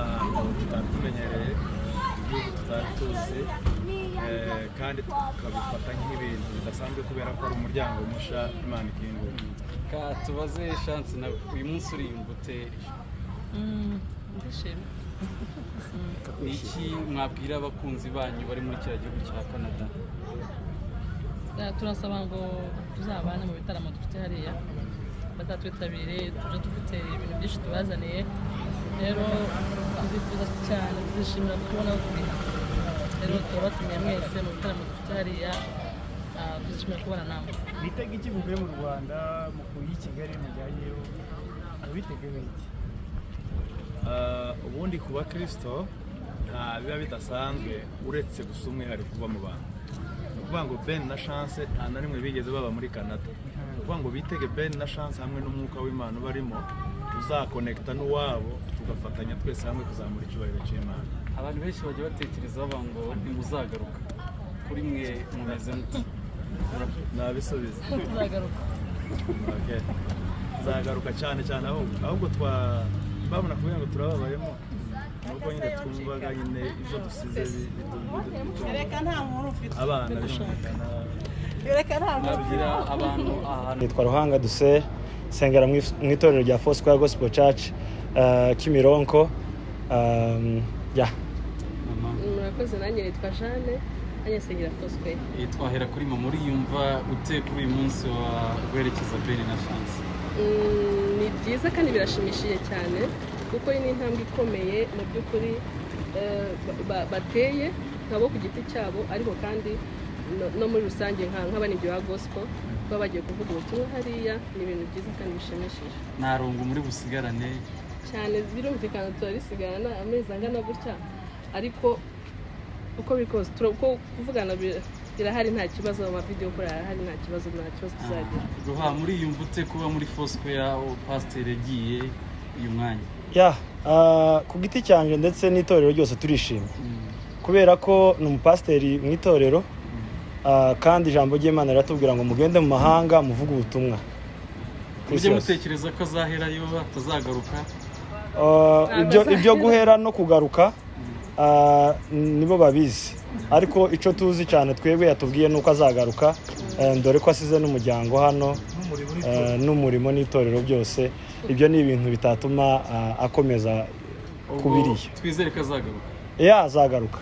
ahantu tutari tumenyereye igihugu tutari tuzi kandi tukabifata nk'ibintu bidasanzwe kubera ko ari umuryango musha Imana ikingura. Tubaze chance na uyu munsi uri imvute ndishimye. Iki mwabwira abakunzi banyu bari muri kiriya gihugu cya Canada? Turasaba ngo tuzabane mu bitaramo dufite hariya, batwitabire, tuje dufite ibintu byinshi tubazaniye, rero tuzifuza cyane, tuzishimira kubona turi rero turabatumiye mwese mu bitaramo dufite hariya, tuzishimira kubana namwe. Bitega iki muvuye mu Rwanda mukuye i Kigali mujyayeyo, mubitegewe iki? Ubundi ku bakristo nta biba bidasanzwe uretse gusa umwihariko kuba mu bantu. Ni ukuvuga ngo Ben na Chance nta na rimwe bigeze baba muri Canada. Ni ukuvuga ngo bitege Ben na Chance hamwe n'umwuka w'Imana barimo uzakonekita n'uwabo, tugafatanya twese hamwe kuzamura icyubahiro cy'Imana. Abantu benshi bajya batekereza ngo ntimuzagaruka, kuri mwe mumeze muti? Nabisubiza. Tuzagaruka. Okay. Zagaruka cyane ahubwo babona kugira ngo turababayemo nuko nyine twumvaga nyine ibyo dusize reka nta muntu ufite abana bishimana. Reka nta muntu nabwira abantu ahantu. Nitwa Ruhanga Duse, sengera mu itorero rya Foursquare Gospel Church Kimironko. Murakoze, nanjye nitwa Jeanne, nanjye sengera Foursquare. Twahera kuri mama, uriyumva ute kuri uyu munsi wa guherekeza Ben na Chance? Ni byiza kandi birashimishije cyane kuko ni intambwe ikomeye mu by'ukuri bateye nkabo ku giti cyabo, ariko kandi no muri rusange nk'abanibyo ba gospel kuba bagiye kuvuga ubutumwa hariya ni ibintu byiza kandi bishimishije. Nta rungu muri busigarane cyane, birumvikana turarisigarana amezi angana gutya, ariko uko biri kose kuvugana birahari, nta kibazo, amavideo kuri arahari, nta kibazo tuzagira. Ruha, muri yumva ute kuba muri Foursquare pastor yagiye uyu mwanya? Ku giti cyanje ndetse n'itorero ryose turishimye kubera ko ni umupasiteri mu itorero, kandi ijambo ry'Imana riratubwira ngo mugende mu mahanga muvuge ubutumwa. Ujye mutekereza ko azaherayo atazagaruka? Ibyo guhera no kugaruka nibo babizi, ariko icyo tuzi cyane twebwe yatubwiye nuko azagaruka, dore ko asize n'umuryango hano n'umurimo n'itorero byose. Ibyo ni ibintu bitatuma akomeza kubiriya. Twizere ko azagaruka. Azagaruka.